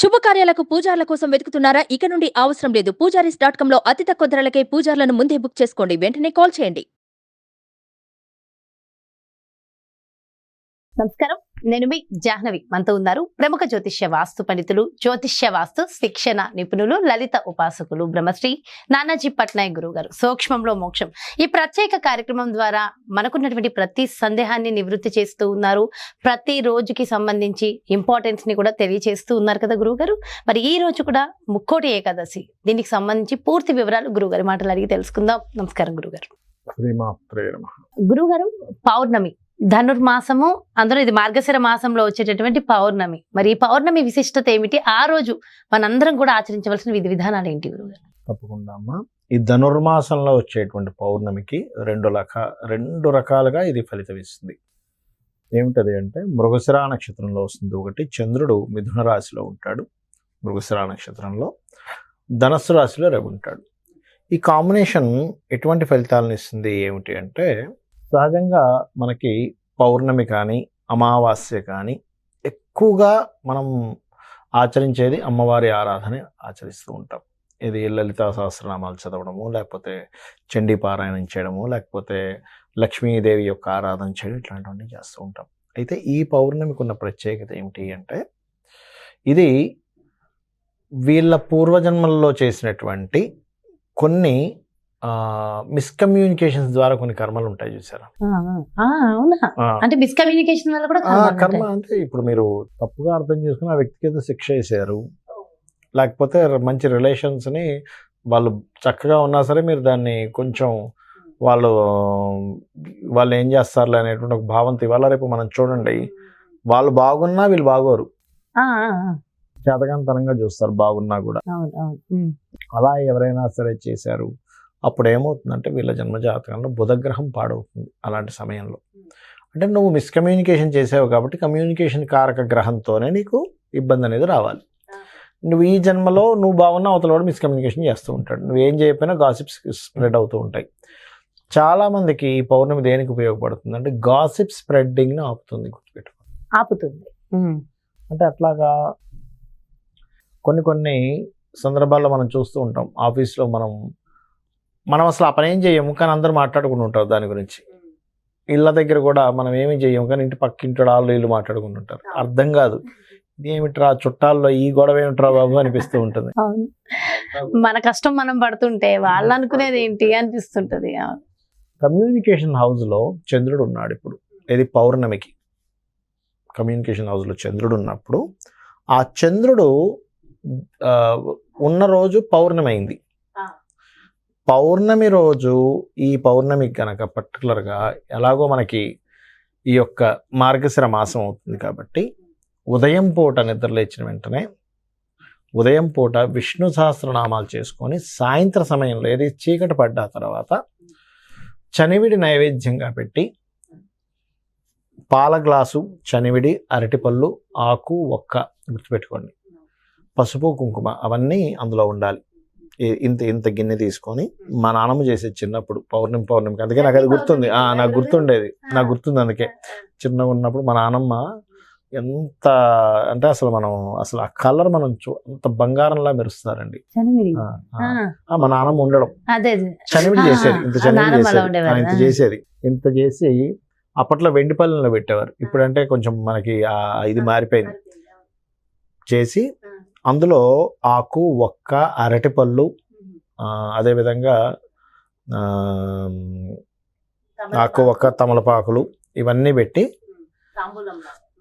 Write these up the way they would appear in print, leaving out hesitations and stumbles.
శుభకార్యాలకు పూజార్ల కోసం వెతుకుతున్నారా? ఇక నుండి అవసరం లేదు. పూజారీస్.com లో అతి తక్కువ ధరలకే పూజార్లను ముందే బుక్ చేసుకోండి. వెంటనే కాల్ చేయండి. నమస్కారం, నేను మీ జాహ్నవి. మనతో ఉన్నారు ప్రముఖ జ్యోతిష్య వాస్తు పండితులు, జ్యోతిష్య వాస్తు శిక్షణ నిపుణులు, లలిత ఉపాసకులు బ్రహ్మశ్రీ నానాజీ పట్నాయక్ గురువు గారు. సూక్ష్మంలో మోక్షం ఈ ప్రత్యేక కార్యక్రమం ద్వారా మనకున్నటువంటి ప్రతి సందేహాన్ని నివృత్తి చేస్తూ ఉన్నారు. ప్రతి రోజుకి సంబంధించి ఇంపార్టెన్స్ ని కూడా తెలియజేస్తూ ఉన్నారు కదా గురువు గారు. మరి ఈ రోజు కూడా ముక్కోటి ఏకాదశి, దీనికి సంబంధించి పూర్తి వివరాలు గురువుగారి మాటలు అడిగి తెలుసుకుందాం. నమస్కారం గురుగారు. గురుగారు, పౌర్ణమి ధనుర్మాసము, అందులో ఇది మార్గశిర మాసంలో వచ్చేటటువంటి పౌర్ణమి. మరి ఈ పౌర్ణమి విశిష్టత ఏమిటి? ఆ రోజు మనందరం కూడా ఆచరించవలసిన విధి విధానాలు ఏంటి గురుగారు? తప్పకుండా అమ్మా. ఈ ధనుర్మాసంలో వచ్చేటువంటి పౌర్ణమికి రెండు రకాలుగా ఇది ఫలితం ఇస్తుంది. ఏమిటది అంటే, మృగశిర నక్షత్రంలో వస్తుంది ఒకటి. చంద్రుడు మిథున రాశిలో ఉంటాడు మృగశిర నక్షత్రంలో, ధనస్సు రాశిలో రవి ఉంటాడు. ఈ కాంబినేషన్ ఎటువంటి ఫలితాలను ఇస్తుంది ఏమిటి అంటే, సహజంగా మనకి పౌర్ణమి కానీ అమావాస్య కానీ ఎక్కువగా మనం ఆచరించేది అమ్మవారి ఆరాధన ఆచరిస్తూ ఉంటాం. ఇది లలితా సహస్రనామాలు చదవడము, లేకపోతే చండీ పారాయణం చేయడము, లేకపోతే లక్ష్మీదేవి యొక్క ఆరాధన చేయడం, ఇట్లాంటివన్నీ చేస్తూ ఉంటాం. అయితే ఈ పౌర్ణమికి ఉన్న ప్రత్యేకత ఏమిటి అంటే, ఇది వీళ్ళ పూర్వజన్మల్లో చేసినటువంటి కొన్ని మిస్కమ్యూనికేషన్స్ ద్వారా కొన్ని కర్మలు ఉంటాయి చూసారా? అంటే మిస్కమ్యూనికేషన్ వల్ల కూడా కర్మ అంటే, ఇప్పుడు మీరు తప్పుగా అర్థం చేసుకుని ఆ వ్యక్తికి ఏదో శిక్ష వేసారు, లేకపోతే మంచి రిలేషన్స్ని వాళ్ళు చక్కగా ఉన్నా సరే మీరు దాన్ని కొంచెం వాళ్ళు ఏం చేస్తారులే అనేటువంటి ఒక భావంతో ఇవాళ రేపు మనం చూడండి, వాళ్ళు బాగున్నా వీళ్ళు బాగోరు, చేతకాంతనంగా చూస్తారు బాగున్నా కూడా. అలా ఎవరైనా సరే చేశారు, అప్పుడు ఏమవుతుందంటే వీళ్ళ జన్మజాతకంలో బుధగ్రహం పాడవుతుంది. అలాంటి సమయంలో అంటే నువ్వు మిస్కమ్యూనికేషన్ చేసావు కాబట్టి కమ్యూనికేషన్ కారక గ్రహంతోనే నీకు ఇబ్బంది అనేది రావాలి. నువ్వు ఈ జన్మలో నువ్వు బాగున్నా అవతల వాడు మిస్కమ్యూనికేషన్ చేస్తూ ఉంటాడు. నువ్వేం చేయకపోయినా గాసిప్స్ స్ప్రెడ్ అవుతూ ఉంటాయి. చాలామందికి ఈ పౌర్ణమి దేనికి ఉపయోగపడుతుంది అంటే, గాసిప్ స్ప్రెడ్డింగ్ని ఆపుతుంది. ఆపుతుంది అంటే అట్లాగా కొన్ని సందర్భాల్లో మనం చూస్తూ ఉంటాం. ఆఫీస్లో మనం అసలు ఆ పని ఏం చేయము, కానీ అందరూ మాట్లాడుకుంటూ ఉంటారు దాని గురించి. ఇళ్ళ దగ్గర కూడా మనం ఏమీ చేయము, కానీ ఇంటి పక్కింటి వాళ్ళు వీళ్ళు మాట్లాడుకుంటూ ఉంటారు. అర్థం కాదు, ఏమిట్రా చుట్టాల్లో ఈ గొడవ ఏమిట్రా బాబు అనిపిస్తూ ఉంటుంది. మన కష్టం మనం పడుతుంటే వాళ్ళు అనుకునేది ఏంటి అనిపిస్తుంటది. కమ్యూనికేషన్ హౌస్లో చంద్రుడు ఉన్నాడు ఇప్పుడు. ఇది పౌర్ణమికి కమ్యూనికేషన్ హౌస్లో చంద్రుడు ఉన్నప్పుడు, ఆ చంద్రుడు ఉన్న రోజు పౌర్ణమి అయింది. పౌర్ణమి రోజు, ఈ పౌర్ణమికి కనుక పర్టికులర్గా ఎలాగో మనకి ఈ యొక్క మార్గశిర మాసం అవుతుంది కాబట్టి, ఉదయం పూట నిద్రలేచిన వెంటనే ఉదయం పూట విష్ణు సహస్రనామాలు చేసుకొని, సాయంత్ర సమయంలో ఏది చీకటి పడ్డ తర్వాత చనివిడి నైవేద్యంగా పెట్టి, పాల గ్లాసు, చనివిడి, అరటిపళ్ళు, ఆకు, ఒక్క, గుర్తుపెట్టుకోండి, పసుపు, కుంకుమ అవన్నీ అందులో ఉండాలి. ఇంత గిన్నె తీసుకొని, మా నాన్నమ్మ చేసేది చిన్నప్పుడు పౌర్ణమికి, అందుకే నాకు అది గుర్తుంది. నాకు గుర్తుంది. అందుకే చిన్నగా ఉన్నప్పుడు మా నాన్నమ్మ ఎంత అంటే అసలు ఆ కలర్ మనం అంత బంగారంలా మెరుస్తారండి. మా నాన్నమ్మ ఉండడం చనివిడి చేసేది, ఇంత చేసి అప్పట్లో వెండిపల్లెలో పెట్టేవారు. ఇప్పుడంటే కొంచెం మనకి ఇది మారిపోయింది. చేసి అందులో ఆకు, ఒక్క, అరటిపళ్ళు, అదేవిధంగా ఆకు, ఒక్క, తమలపాకులు ఇవన్నీ పెట్టి,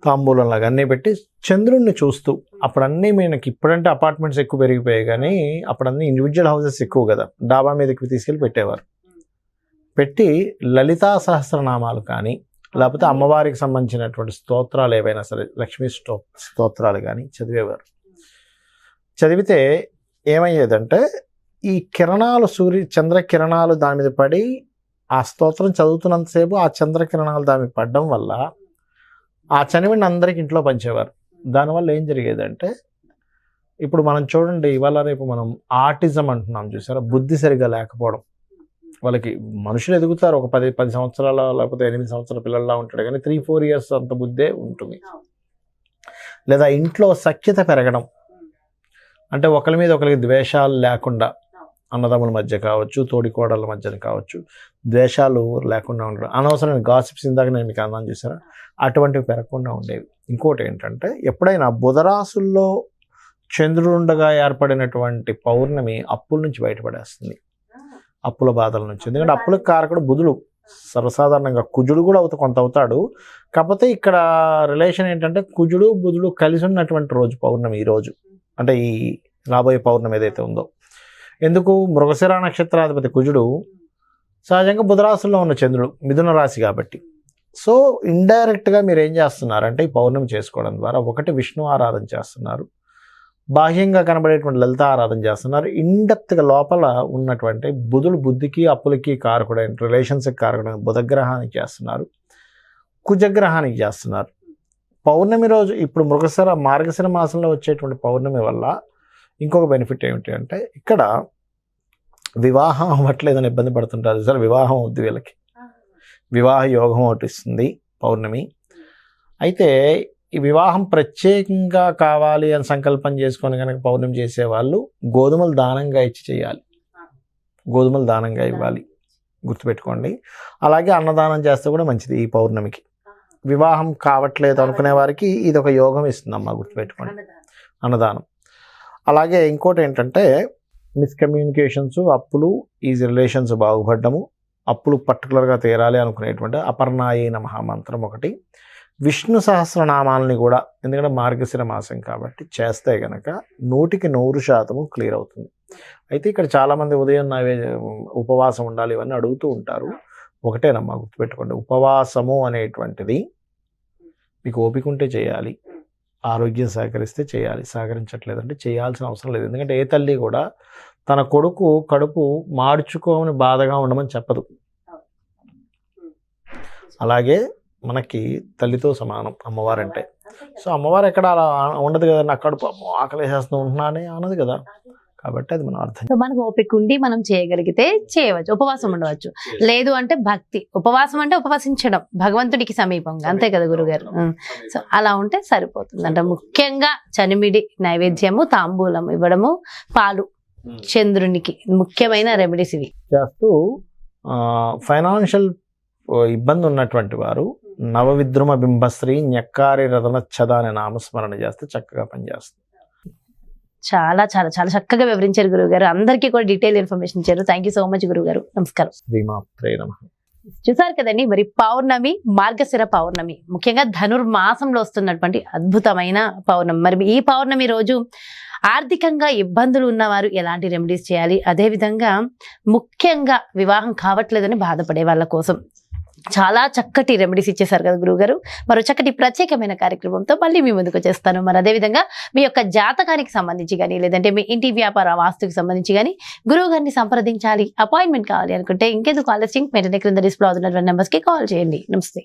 తాంబూలంలాగా అన్నీ పెట్టి చంద్రుడిని చూస్తూ, అప్పుడన్నీ మనకి ఇప్పుడంటే అపార్ట్మెంట్స్ ఎక్కువ పెరిగిపోయాయి, కానీ అప్పుడన్నీ ఇండివిజువల్ హౌసెస్ ఎక్కువ కదా, డాబా మీదకి తీసుకెళ్ళి పెట్టేవారు. పెట్టి లలితా సహస్రనామాలు కానీ, లేకపోతే అమ్మవారికి సంబంధించినటువంటి స్తోత్రాలు ఏవైనా సరే, లక్ష్మీ స్తోత్రాలు కానీ చదివేవారు. చదివితే ఏమయ్యేదంటే, ఈ కిరణాలు, చంద్రకిరణాలు దాని మీద పడి, ఆ స్తోత్రం చదువుతున్నంతసేపు ఆ చంద్రకిరణాలు దాని మీద పడడం వల్ల ఆ చనివిని అందరికి ఇంట్లో పంచేవారు. దానివల్ల ఏం జరిగేదంటే, ఇప్పుడు మనం చూడండి, ఇవాళ రేపు మనం ఆటిజం అంటున్నాం చూసారా, బుద్ధి సరిగా లేకపోవడం. వాళ్ళకి మనుషులు ఎదుగుతారు, ఒక 10 సంవత్సరాల లేకపోతే 8 సంవత్సరాల పిల్లల్లా ఉంటాడు, కానీ 3-4 years అంత బుద్ధే ఉంటుంది. లేదా ఇంట్లో సఖ్యత పెరగడం, అంటే ఒకరి మీద ఒకరికి ద్వేషాలు లేకుండా, అన్నదమ్ముల మధ్య కావచ్చు, తోడికోడళ్ళ మధ్యన కావచ్చు, ద్వేషాలు లేకుండా ఉండడం, అనవసరమైన గాసిప్స్ ఇందాక నేను మీకు అన్నాను చూసారా, అటువంటివి పెరగకుండా ఉండేవి. ఇంకోటి ఏంటంటే ఎప్పుడైనా బుధరాశుల్లో చంద్రుడు ఉండగా ఏర్పడినటువంటి పౌర్ణమి అప్పుల నుంచి బయటపడేస్తుంది, అప్పుల బాధల నుంచి. ఎందుకంటే అప్పులకు కారకుడు బుధుడు, సర్వసాధారణంగా కుజుడు కూడా కొంత అవుతాడు. కాకపోతే ఇక్కడ రిలేషన్ ఏంటంటే కుజుడు బుధుడు కలిసి ఉన్నటువంటి రోజు పౌర్ణమి, ఈ రోజు అంటే ఈ రాబోయే పౌర్ణమి ఏదైతే ఉందో. ఎందుకు? మృగశిర నక్షత్రాధిపతి కుజుడు సహజంగా బుధరాశుల్లో ఉన్న చంద్రుడు మిథున రాశి కాబట్టి. సో ఇండైరెక్ట్గా మీరు ఏం చేస్తున్నారంటే ఈ పౌర్ణమి చేసుకోవడం ద్వారా ఒకటి విష్ణు ఆరాధన చేస్తున్నారు, బాహ్యంగా కనబడేటువంటి లలిత ఆరాధన చేస్తున్నారు, ఇండెప్త్గా లోపల ఉన్నటువంటి బుధుడు బుద్ధికి అప్పులకి కారకుడైన, రిలేషన్స్కి కారకుడైన బుధగ్రహానికి చేస్తున్నారు, కుజగ్రహానికి చేస్తున్నారు. పౌర్ణమి రోజు ఇప్పుడు మార్గశిర మాసంలో వచ్చేటువంటి పౌర్ణమి వల్ల ఇంకొక బెనిఫిట్ ఏమిటి అంటే ఇక్కడ వివాహం అవ్వట్లేదని ఇబ్బంది పడుతుంటారు సార్. వివాహం అవుద్ది వీళ్ళకి, వివాహ యోగం ఒకటి ఇస్తుంది పౌర్ణమి. అయితే ఈ వివాహం ప్రత్యేకంగా కావాలి అని సంకల్పం చేసుకొని కనుక పౌర్ణమి చేసేవాళ్ళు గోధుమలు దానంగా ఇచ్చి చేయాలి, గోధుమలు దానంగా ఇవ్వాలి, గుర్తుపెట్టుకోండి. అలాగే అన్నదానం చేస్తే కూడా మంచిది ఈ పౌర్ణమికి. వివాహం కావట్లేదు అనుకునే వారికి ఇది ఒక యోగం ఇస్తుందమ్మా, గుర్తుపెట్టుకోండి, అన్నదానం. అలాగే ఇంకోటి ఏంటంటే మిస్కమ్యూనికేషన్స్, అప్పులు, ఈ రిలేషన్స్ బాగుపడ్డము, అప్పులు పర్టికులర్గా తీరాలి అనుకునేటువంటి అపర్ణాయే నమః మంత్రం ఒకటి, విష్ణు సహస్రనామాలని కూడా, ఎందుకంటే మార్గశిర మాసం కాబట్టి చేస్తే కనుక 100% క్లియర్ అవుతుంది. అయితే ఇక్కడ చాలామంది ఉదయం ఉపవాసం ఉండాలి ఇవన్నీ అడుగుతూ ఉంటారు. ఒకటేనమ్మా గుర్తుపెట్టుకోండి, ఉపవాసము అనేటువంటిది మీకు ఓపిక ఉంటే చేయాలి, ఆరోగ్యం సహకరిస్తే చేయాలి, సహకరించట్లేదంటే చేయాల్సిన అవసరం లేదు. ఎందుకంటే ఏ తల్లి కూడా తన కొడుకు కడుపు మార్చుకోమని బాధగా ఉండమని చెప్పదు. అలాగే మనకి తల్లితో సమానం అమ్మవారంటే. సో అమ్మవారు ఎక్కడ అలా ఉండదు కదా, నా కడుపు ఆకలేసేస్తూ ఉంటున్నానే అన్నది కదా. కాబట్టి అది మనం అర్థం. సో మనకు ఓపిక ఉండి మనం చేయగలిగితే చేయవచ్చు, ఉపవాసం ఉండవచ్చు. లేదు అంటే భక్తి, ఉపవాసం అంటే ఉపవాసించడం భగవంతుడికి సమీపంగా, అంతే కదా గురుగారు. సో అలా ఉంటే సరిపోతుంది అంటే. ముఖ్యంగా చనిమిడి నైవేద్యము, తాంబూలం ఇవ్వడము, పాలు, చంద్రునికి ముఖ్యమైన రెమెడీస్ ఇవి చేస్తూ ఫైనాన్షియల్ ఇబ్బంది ఉన్నటువంటి వారు నవవిద్రుమ బింబశ్రీ న్యక్కారి రతనచ్చద అనే నామస్మరణ చేస్తే చక్కగా పనిచేస్తుంది. చాలా చాలా చాలా చక్కగా వివరించారు గురుగారు. అందరికీ కూడా డీటెయిల్ ఇన్ఫర్మేషన్ ఇచ్చారు. థ్యాంక్ యూ సో మచ్ గురుగారు. నమస్కారం. శ్రీమాత్రే నమః. చూసారు కదండి, మరి పౌర్ణమి, మార్గశిర పౌర్ణమి, ముఖ్యంగా ధనుర్మాసంలో వస్తున్నటువంటి అద్భుతమైన పౌర్ణమి. మరి ఈ పౌర్ణమి రోజు ఆర్థికంగా ఇబ్బందులు ఉన్నవారు ఎలాంటి రెమెడీస్ చేయాలి, అదేవిధంగా ముఖ్యంగా వివాహం కావట్లేదని బాధపడే వాళ్ళ కోసం చాలా చక్కటి రెమెడీస్ ఇచ్చేసారు కదా గురుగారు. మరో చక్కటి ప్రత్యేకమైన కార్యక్రమంతో మళ్ళీ మీ ముందుకు వచ్చేస్తాను. మరి అదేవిధంగా మీ యొక్క జాతకానికి సంబంధించి కానీ, లేదంటే మీ ఇంటి వ్యాపార వాస్తుకి సంబంధించి కానీ గురువు గారిని సంప్రదించాలి, అపాయింట్మెంట్ కావాలి అనుకుంటే ఇంకెందుకు ఆలస్యం, వెంటనే క్రింద డిస్ప్లే అవుతున్నటువంటి నెంబర్స్కి కాల్ చేయండి. నమస్తే.